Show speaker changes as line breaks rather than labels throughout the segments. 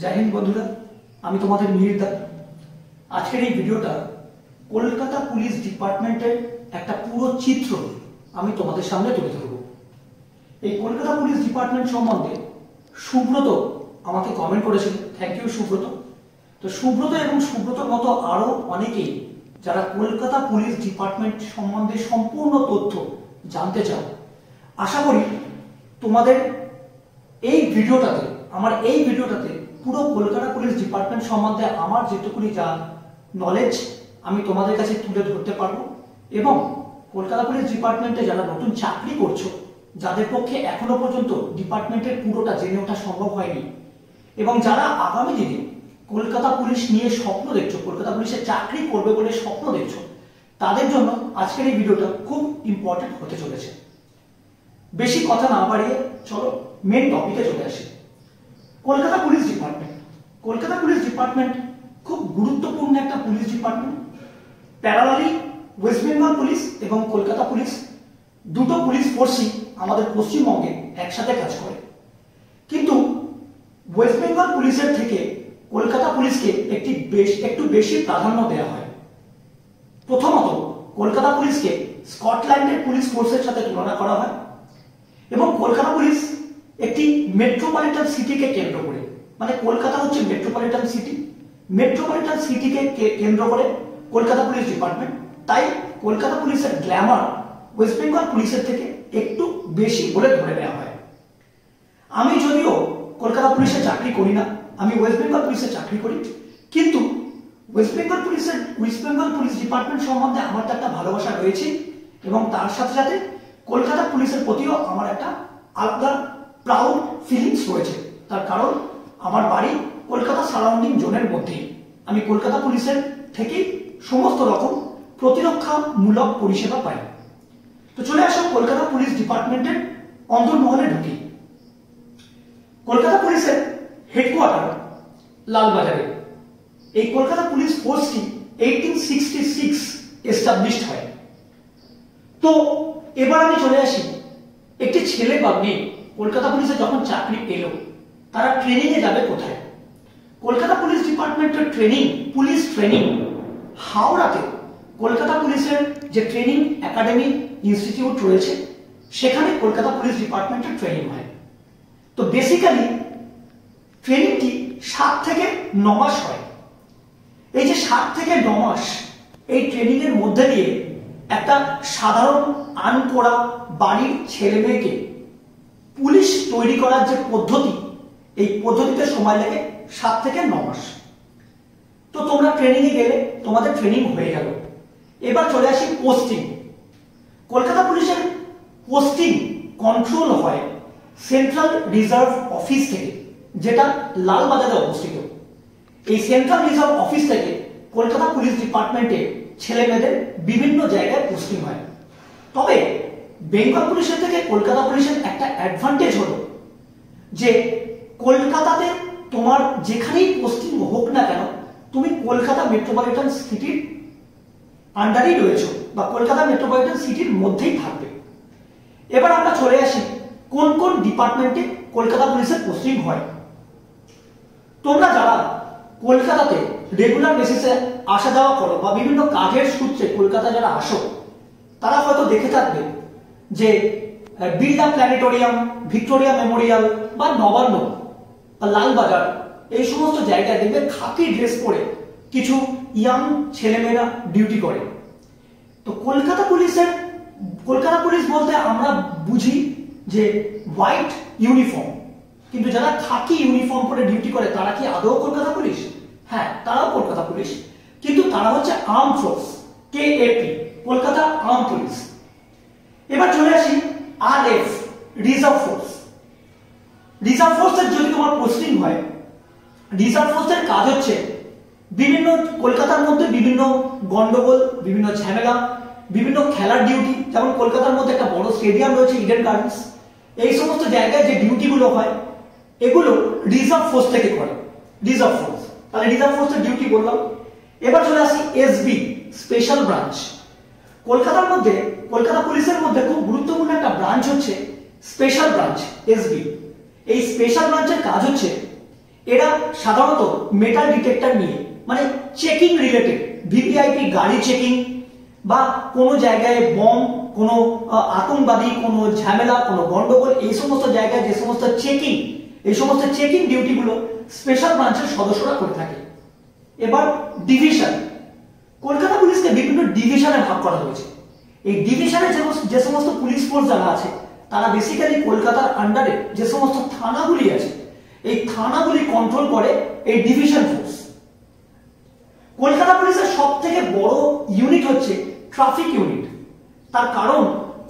जय हिंद बंधुरा আমি তোমাদের মিহিরদা। আজকের এই ভিডিওটা কলকাতা পুলিশ ডিপার্টমেন্টের একটা পুরো চিত্র আমি তোমাদের সামনে তুলে ধরব। এই কলকাতা পুলিশ ডিপার্টমেন্ট সম্বন্ধে সুব্রত আমাকে কমেন্ট করেছিল, থ্যাংক ইউ সুব্রত। তো সুব্রত এবং সুব্রতর মতো আরো অনেকেই যারা কলকাতা পুলিশ ডিপার্টমেন্ট সম্বন্ধে সম্পূর্ণ তথ্য জানতে চাও, আশা করি তোমাদের এই ভিডিওটাতে পুরো কলকাতা পুলিশ ডিপার্টমেন্ট সম্বন্ধে আমার যেটুকুনি যা নলেজ আমি তোমাদের কাছে তুলে ধরতে পারবো। এবং কলকাতা পুলিশ ডিপার্টমেন্টে যারা নতুন চাকরি করছো, যাদের পক্ষে এখনো পর্যন্ত ডিপার্টমেন্টের পুরোটা জেনে ওঠা সম্ভব হয়নি, এবং যারা আগামী দিনে কলকাতা পুলিশ নিয়ে স্বপ্ন দেখছো, কলকাতা পুলিশে চাকরি করবে বলে স্বপ্ন দেখছো, তাদের জন্য আজকের এই ভিডিওটা খুব ইম্পর্টেন্ট হতে চলেছে। বেশি কথা না বাড়িয়ে চলো মেন টপিকে চলে আসি। কলকাতা পুলিশ ডিপার্টমেন্ট খুব গুরুত্বপূর্ণ একটা police department. Parallelly West Bengal police এবং কলকাতা পুলিশ দুটো পুলিশ ফোর্সই আমাদের পশ্চিমবঙ্গে একসাথে কাজ করে, কিন্তু ওয়েস্ট বেঙ্গল পুলিশের থেকে কলকাতা পুলিশকে একটু বেশি প্রাধান্য দেওয়া হয়। প্রথমত কলকাতা পুলিশকে স্কটল্যান্ডের পুলিশ ফোর্সের সাথে তুলনা করা হয়, এবং কলকাতা পুলিশ একটি মেট্রোপলিটন সিটিকে কেন্দ্র করে, মানে কলকাতা হচ্ছে মেট্রোপলিটন সিটিকে কেন্দ্র করে কলকাতা পুলিশ ডিপার্টমেন্ট। তাই কলকাতা পুলিশের গ্ল্যামার ওয়েস্ট বেঙ্গল পুলিশের থেকে একটু বেশি বলে ধরে নেওয়া হয়। আমি যদিও কলকাতা পুলিশে চাকরি করি না, আমি ওয়েস্ট বেঙ্গল পুলিশে চাকরি করি, কিন্তু ওয়েস্ট বেঙ্গল পুলিশ ডিপার্টমেন্ট সম্বন্ধে আমার তো একটা ভালোবাসা রয়েছে, এবং তার সাথে সাথে কলকাতা পুলিশের প্রতিও আমার একটা আলাদা প্রাউড ফিলিংস রয়েছে। তার কারণ আমার বাড়ি কলকাতা সারাউন্ডিং জোনের মধ্যেই। আমি কলকাতা পুলিশের থেকে সমস্ত রকম প্রতিরক্ষামূলক পরিষেবা পাই। তো চলে আসো কলকাতা পুলিশ ডিপার্টমেন্টের অন্দরমহলে ঢুকি। কলকাতা পুলিশের হেডকোয়ার্টার লালবাজারে। এই কলকাতা পুলিশ ফোর্সটি 1866 এস্টাবলিশড হয়। তো এবার আমি চলে আসি, একটি ছেলে বা মেয়ে কলকাতা পুলিশে যখন চাকরি পেল, তারা ট্রেনিং এ যাবে কোথায়? কলকাতা পুলিশ ডিপার্টমেন্টের পুলিশ ট্রেনিং হাওড়াতে কলকাতা পুলিশের যে ট্রেনিং একাডেমি ইনস্টিটিউট রয়েছে, সেখানে কলকাতা পুলিশ ডিপার্টমেন্টের ট্রেনিং হয়। তো বেসিক্যালি ট্রেনিংটি 7 থেকে 9 মাস হয়। এই যে 7 থেকে 9 মাস, এই ট্রেনিং এর মধ্যে দিয়ে একটা সাধারণ আনপড়া বাড়ির ছেলে মেয়েকে পুলিশ তৈরি করার যে পদ্ধতি, এই পদ্ধতিতে সময় লাগে 7 থেকে 9 মাস। তো তোমরা ট্রেনিং এ গেলে, তোমাদের ট্রেনিং হয়ে গেল। এবার চলে আসি পোস্টিং। কলকাতা পুলিশের পোস্টিং কন্ট্রোল হয় সেন্ট্রাল রিজার্ভ অফিস থেকে, যেটা লালবাজারে অবস্থিত। এই সেন্ট্রাল রিজার্ভ অফিস থেকে কলকাতা পুলিশ ডিপার্টমেন্টে ছেলে মেয়েদের বিভিন্ন জায়গায় পোস্টিং হয়। তবে বেঙ্গল পুলিশের থেকে কলকাতা পুলিশের একটা অ্যাডভান্টেজ হলো যে কলকাতাতে তোমার যেখানেই পোস্টিং হোক না কেন, তুমি কলকাতা মেট্রোপলিটন সিটির আন্ডারেই রয়েছো, বা কলকাতা মেট্রোপলিটন সিটির মধ্যেই থাকবে। এবার আমরা চলে আসি কোন কোন ডিপার্টমেন্টে কলকাতা পুলিশের পোস্টিং হয়। তোমরা যারা কলকাতাতে রেগুলার বেসিসে আসা যাওয়া করো, বা বিভিন্ন কাজের সূত্রে কলকাতা যারা আসো, তারা হয়তো দেখে থাকবে যে বিড়লা প্ল্যানেটোরিয়াম, ভিক্টোরিয়া মেমোরিয়াল, বা নবান্ন, বা লালবাজার, এই সমস্ত জায়গায় দেখবে খাকি ড্রেস পরে কিছু ইয়াং ছেলেমেয়েরা ডিউটি করে। তো কলকাতা পুলিশ বলতে আমরা বুঝি যে হোয়াইট ইউনিফর্ম, কিন্তু যারা খাকি ইউনিফর্ম পরে ডিউটি করে তারা কি আদৌ কলকাতা পুলিশ? হ্যাঁ, তারাও কলকাতা পুলিশ, কিন্তু তারা হচ্ছে arm force, KAP, Kolkata arm police. এবার চলে আসি RF, রিজার্ভ ফোর্সের যদি তোমার পোস্টিং হয়, রিজার্ভ ফোর্সের কাজ হচ্ছে বিভিন্ন কলকাতার মধ্যে বিভিন্ন গন্ডগোল, বিভিন্ন ঝামেলা, বিভিন্ন খেলার ডিউটি, যেমন কলকাতার মধ্যে একটা বড় স্টেডিয়াম রয়েছে ইডেন গার্ডেন্স, এই সমস্ত জায়গায় যে ডিউটিগুলো হয়, এগুলো রিজার্ভ ফোর্স থেকে করে। তাহলে রিজার্ভ ফোর্সের ডিউটি বললাম। এবার চলে আসি SB, স্পেশাল ব্রাঞ্চ। কলকাতা পুলিশের মধ্যে খুব গুরুত্বপূর্ণ একটা ব্রাঞ্চ হচ্ছে স্পেশাল ব্রাঞ্চ, SB। এই স্পেশাল ব্রাঞ্চের কাজ হচ্ছে এরা সাধারণত মেটাল ডিটেক্টর নিয়ে, মানে চেকিং রিলেটেড, ভিভিআইপি গাড়ি চেকিং বা কোনো জায়গায় বম, কোনো আতঙ্কবাদী, কোনো ঝামেলা, কোনো গন্ডগোল, এই সমস্ত জায়গায় যে সমস্ত চেকিং, এই সমস্ত চেকিং ডিউটিগুলো স্পেশাল ব্রাঞ্চের সদস্যরা করে থাকে। এবার ডিভিশন, কলকাতা পুলিশকে বিভিন্ন ডিভিশনে ভাগ করা হয়েছে। এই ডিভিশনে যে সমস্ত পুলিশ ফোর্স যারা আছে তারা বেসিক্যালি কলকাতার আন্ডারে যে সমস্ত থানাগুলি আছে এই থানাগুলি কন্ট্রোল করে এই ডিভিশন ফোর্স। কলকাতা পুলিশের সব থেকে বড় ইউনিট হচ্ছে ট্রাফিক ইউনিট। তার কারণ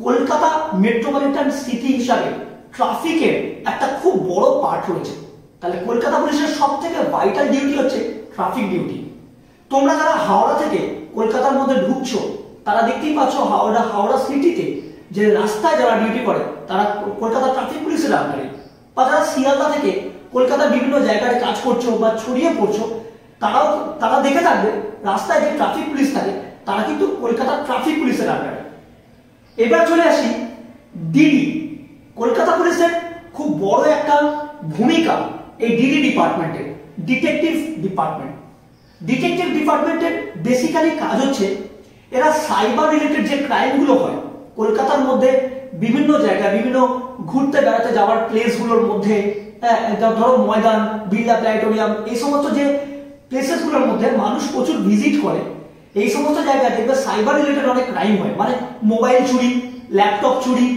কলকাতা মেট্রোপলিটন সিটি হিসাবে ট্রাফিকের একটা খুব বড় পার্ট রয়েছে। তাহলে কলকাতা পুলিশের সব থেকে ভাইটাল ডিউটি হচ্ছে ট্রাফিক ডিউটি। তোমরা যারা হাওড়া থেকে কলকাতার মধ্যে ঢুকছো তারা দেখতেই পাচ্ছ হাওড়া সিটিতে যে রাস্তায় যারা ডিউটি করে তারা কলকাতা ট্রাফিক পুলিশের আন্ডারে। বা যারা শিয়ালদা থেকে কলকাতার বিভিন্ন জায়গায় কাজ করছো বা ছড়িয়ে পড়ছো তারা দেখে থাকবে রাস্তায় যে ট্রাফিক পুলিশ থাকে তারা কিন্তু কলকাতা ট্রাফিক পুলিশের আন্ডারে। এবার চলে আসি ডিডি। কলকাতা পুলিশের খুব বড় একটা ভূমিকা এই ডিডি ডিপার্টমেন্টের, ডিটেকটিভ ডিপার্টমেন্ট। ডিটেকটিভ ডিপার্টমেন্টের বেসিক্যালি কাজ হচ্ছে এরা সাইবার রিলেটেড যে ক্রাইমগুলো হয় কলকাতার মধ্যে বিভিন্ন জায়গায়, বিভিন্ন ঘুরতে বেড়াতে যাওয়ার প্লেসগুলোর মধ্যে, ধরো ময়দান, বিড়লা প্ল্যানেটোরিয়াম, এই সমস্ত যে প্লেসেসগুলোর মধ্যে মানুষ প্রচুর ভিজিট করে, এই সমস্ত জায়গায় দেখবে সাইবার রিলেটেড অনেক ক্রাইম হয়, মানে মোবাইল চুরি, ল্যাপটপ চুরি,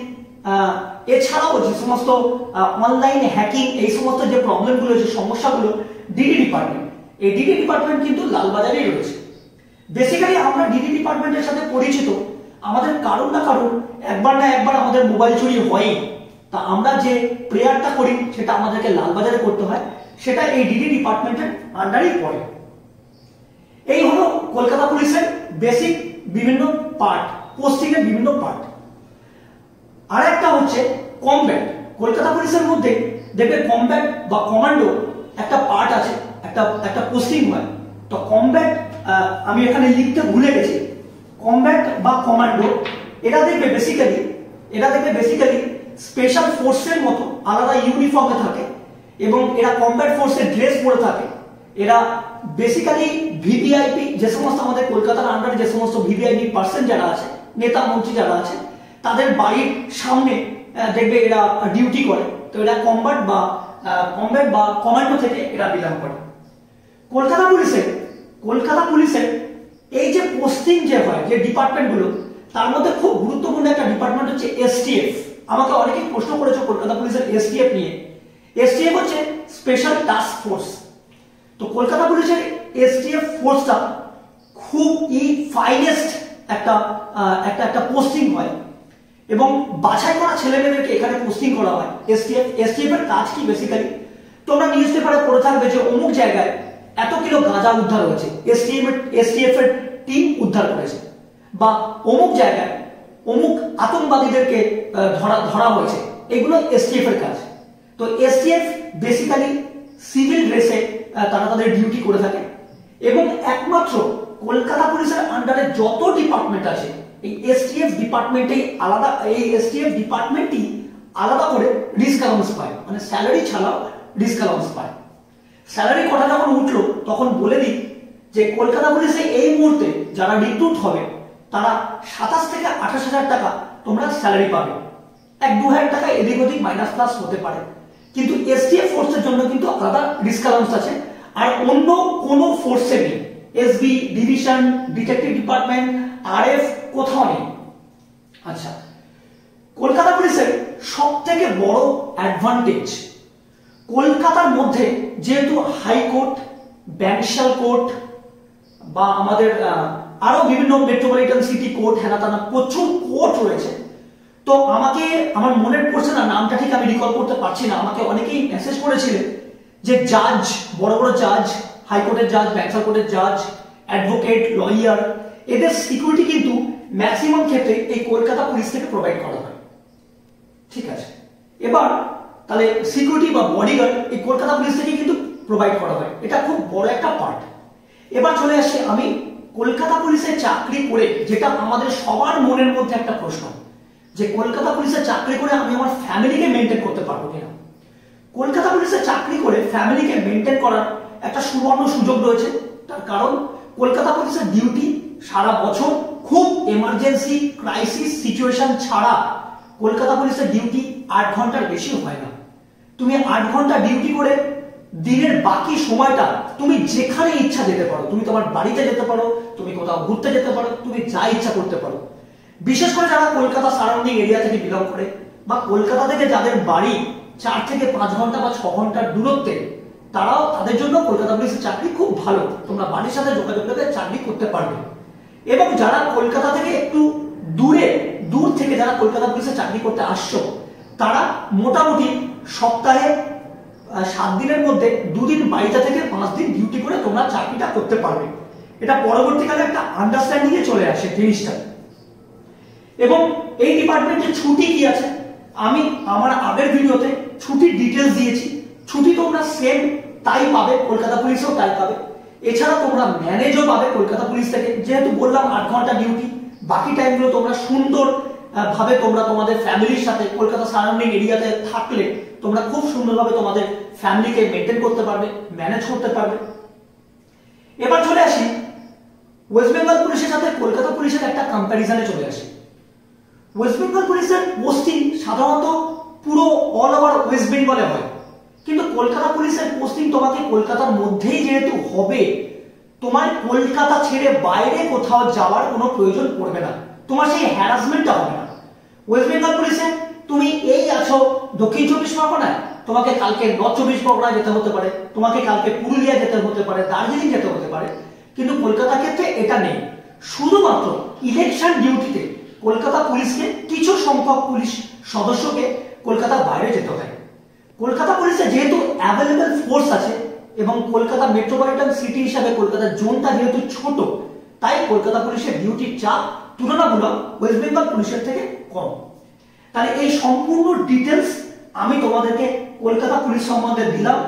এছাড়াও যে সমস্ত অনলাইন হ্যাকিং, এই সমস্ত যে প্রবলেমগুলো, যে সমস্যাগুলো, ডিডি ডিপার্টমেন্ট, এই ডিডি ডিপার্টমেন্ট কিন্তু লালবাজারেই রয়েছে। বেসিক্যালি আমরা ডিডি ডিপার্টমেন্টের সাথে পরিচিত, আমাদের কারণ না কারণ একবার না একবার আমাদের মোবাইল চুরি হয়। তা আমরা যে প্রেয়ারটা করি সেটা আমাদেরকে লালবাজারে করতে হয়, সেটা এই ডিডি ডিপার্টমেন্টের আন্ডারেই পড়ে। এই হলো কলকাতা পুলিশের বেসিক বিভিন্ন পার্ট, পোস্টিং এর বিভিন্ন পার্ট। আর একটা হচ্ছে কমব্যাট। কলকাতা পুলিশের মধ্যে দেখবে কমব্যাট বা কমান্ডো একটা পার্ট আছে, একটা পোস্টিং হয়। তো কমব্যাট আমি এখানে লিখতে ভুলে গেছি। কমব্যাট বা কমান্ডো এটা দেখবে বেসিক্যালি স্পেশাল ফোর্সের মতো আলাদা ইউনিফর্মে থাকে এবং এরা কমব্যাট ফোর্সের ড্রেস পরে থাকে। এরা বেসিক্যালি ভিভিআইপি, যে সমস্ত আমাদের কলকাতার আন্ডারে যে সমস্ত ভিভিআইপি পার্সন যারা আছে, নেতা মন্ত্রী যারা আছে, তাদের বাড়ির সামনে দেখবে এরা ডিউটি করে। তো এরা কমব্যাট বা কমান্ডো থেকে এরা বিলং করে। কলকাতা পুলিশের এই যে পোস্টিং যে হয়, যে ডিপার্টমেন্টগুলো, তার মধ্যে খুব গুরুত্বপূর্ণ একটা ডিপার্টমেন্ট হচ্ছে এসটিএফ। আমাকে অনেকেই প্রশ্ন করেছে কলকাতা পুলিশের এসটিএফ নিয়ে। এসটিএফ হচ্ছে স্পেশাল টাস্ক ফোর্স। তো কলকাতা পুলিশের এসটিএফ ফোর্সটা খুব ফাইনেস্ট একটা পোস্টিং হয় এবং বাছাই করা ছেলেমেয়েদেরকে এখানে পোস্টিং করা হয়। এসটিএফ এর কাজ কি বেসিক্যালি, তোমরা নিউজ পেপারে পড়ে থাকবে যে অমুক জায়গায় এত কিলো গাঁজা উদ্ধার হয়েছে, এসটিএফ এর টিম উদ্ধার করেছে, বা অমুক জায়গায় অমুক আতঙ্কবাদীদেরকে ধরা হয়েছে, এগুলো এসটিএফ এর কাজ। তো এসটিএফ বেসিক্যালি সিভিল ড্রেসে তারা তাদের ডিউটি করে থাকে এবং একমাত্র কলকাতা পুলিশের আন্ডারে যত ডিপার্টমেন্ট আছে এই এসটিএফ ডিপার্টমেন্টই আলাদা করে রিস্ক অ্যালাউন্স পায়, মানে স্যালারি ছাড়াও রিস্ক অ্যালাউন্স পায়। স্যালারি কথা যখন উঠলো তখন বলে দিই যে কলকাতা পুলিশে এই মুহূর্তে যারা রিক্রুট হবে তারা 27 থেকে 28,000 টাকা তোমরা স্যালারি পাবে। 1-2,000 টাকা এদিক ওদিক মাইনাস প্লাস হতে পারে, কিন্তু এসটিএফ ফোর্সের জন্য কিন্তু আলাদা রিস্ক অ্যালাউন্স আছে, আর অন্য কোনো ফোর্সে নেই। SB, division, detective department, RF কোথাও নেই। আচ্ছা, কলকাতা পুলিশের সব থেকে বড় অ্যাডভান্টেজ, কলকাতার মধ্যে যেহেতু হাইকোর্ট, ব্যাংশাল কোর্ট বা আমাদের আরো বিভিন্ন মেট্রোপলিটন সিটি কোর্ট, হেনাতানা প্রচুর কোর্ট রয়েছে। তো আমার মনে পড়ছে না, নামটা ঠিক আমি রিকল করতে পারছি না, আমাকে অনেকেই মেসেজ করেছিলেন যে জাজ, বড় বড় জাজ, হাইকোর্টের জাজ, ব্যাংশাল কোর্টের জাজ, অ্যাডভোকেট, লয়ার, এদের সিকিউরিটি কিন্তু ম্যাক্সিমাম ক্ষেত্রে এই কলকাতা পুলিশ থেকে প্রোভাইড করা হয়। ঠিক আছে, এবার তাহলে সিকিউরিটি বা বডিগার্ড এই কলকাতা পুলিশ থেকে কিন্তু প্রোভাইড করা হয়, এটা খুব বড় একটা পার্ট। এবার চলে আসি আমি কলকাতা পুলিশে চাকরি করে, যেটা আমাদের সবার মনের মধ্যে একটা প্রশ্ন যে কলকাতা পুলিশে চাকরি করে আমি আমার ফ্যামিলিকে মেনটেন করতে পারবো কিনা। কলকাতা পুলিশে চাকরি করে ফ্যামিলিকে মেনটেন করার একটা সুবর্ণ সুযোগ রয়েছে। তার কারণ কলকাতা পুলিশের ডিউটি সারা বছর খুব এমার্জেন্সি ক্রাইসিস সিচুয়েশন ছাড়া কলকাতা পুলিশের ডিউটি 8 ঘন্টার বেশি হয় না। তুমি 8 ঘন্টা ডিউটি করে দিনের বাকি সময়টা তুমি যেখানে ইচ্ছা যেতে পারো। তুমি তোমার বাড়িতে যেতে পারো, তুমি কোথাও ঘুরতে যেতে পারো, তুমি যা ইচ্ছা করতে পারো। বিশেষ করে যারা কলকাতা সারাউন্ডিং এরিয়া থেকে বিলং করে বা কলকাতা থেকে যাদের বাড়ি 4 থেকে 5 ঘন্টা বা 6 ঘন্টার দূরত্বে, তারাও তাদের জন্য কলকাতা পুলিশের চাকরি খুব ভালো। তোমরা বাড়ির সাথে যোগাযোগ করে চাকরি করতে পারবে। এবং যারা কলকাতা থেকে একটু দূর থেকে যারা কলকাতা পুলিশে চাকরি করতে আসছো, তারা মোটামুটি সপ্তাহে 7 দিনের মধ্যে 2 দিন বাড়িতে থেকে 5 দিন ডিউটি করে তোমরা চাকরিটা করতে পারবে। এটা পরবর্তীকালে একটা আন্ডারস্ট্যান্ডিং এ চলে আসে জিনিসটা। এবং এই ডিপার্টমেন্টের ছুটি কি আছে, আমি আমার আগের ভিডিওতে ছুটির ডিটেলস দিয়েছি। ছুটি তোমরা সেম তাই পাবে, কলকাতা পুলিশেও তাই পাবে। এছাড়া তোমরা ম্যানেজও পাবে কলকাতা পুলিশ থেকে। যেহেতু বললাম 8 ঘন্টা ডিউটি, বাকি টাইমগুলো তোমরা সুন্দর ভাবে তোমরা তোমাদের ফ্যামিলির সাথে কলকাতা সারাউন্ডিং এরিয়াতে থাকলে তোমরা খুব সুন্দরভাবে তোমাদের ফ্যামিলিকে মেনটেন করতে পারবে, ম্যানেজ করতে পারবে। এবার চলে আসি ওয়েস্ট বেঙ্গল পুলিশের সাথে কলকাতা পুলিশের একটা কম্প্যারিজনে চলে আসি। ওয়েস্ট বেঙ্গল পুলিশের পোস্টিং সাধারণত পুরো অল ওভার ওয়েস্ট বেঙ্গলে হয়, কিন্তু কলকাতা পুলিশের পোস্টিং তোমাকে কলকাতার মধ্যেই যেহেতু হবে, তোমার কলকাতা ছেড়ে বাইরে কোথাও যাওয়ার কোনো প্রয়োজন পড়বে না, তোমার সেই হ্যারাসমেন্টটা হবে না। ওয়েস্ট বেঙ্গল পুলিশে তুমি এই আছো দক্ষিণ 24 পরগনায়, তোমাকে কালকে নর্থ 24 পরগনায় যেতে হতে পারে, তোমাকে কালকে পুরুলিয়া যেতে হতে পারে, দার্জিলিং যেতে হতে পারে। কিন্তু কলকাতার ক্ষেত্রে এটা নেই। শুধুমাত্র ইলেকশন ডিউটিতে কলকাতা পুলিশকে কিছু সংখ্যক পুলিশ সদস্যকে কলকাতার বাইরে যেতে হয়। কলকাতা পুলিশে যেহেতু অ্যাভেলেবল ফোর্স আছে এবং কলকাতা মেট্রোপলিটন সিটি হিসাবে কলকাতার জোনটা যেহেতু ছোট, তাই কলকাতা পুলিশের ডিউটির চাপ তুলনামূলক ওয়েস্ট বেঙ্গল পুলিশের থেকে কম। তাহলে এই সম্পূর্ণ ডিটেলস আমি তোমাদেরকে কলকাতা পুলিশ সম্বন্ধে দিলাম।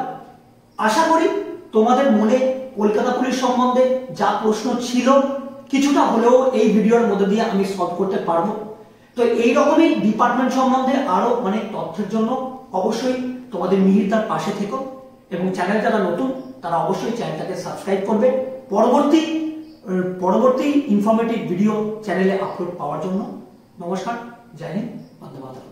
আশা করি তোমাদের মনে কলকাতা পুলিশ সম্বন্ধে যা প্রশ্ন ছিল কিছুটা হলেও এই ভিডিওর মধ্যে দিয়ে আমি সলভ করতে পারবো। তো এই রকমই ডিপার্টমেন্ট সম্বন্ধে আরো অনেক তথ্যের জন্য অবশ্যই তোমাদের মিহিরদার পাশে থেকো এবং চ্যানেল যারা নতুন তারা অবশ্যই চ্যানেলটাকে সাবস্ক্রাইব করবে পরবর্তী ইনফরমেটিভ ভিডিও চ্যানেলে আপলোড পাওয়ার জন্য। নমস্কার, জয় হিন্দ, বন্দে মাতরম।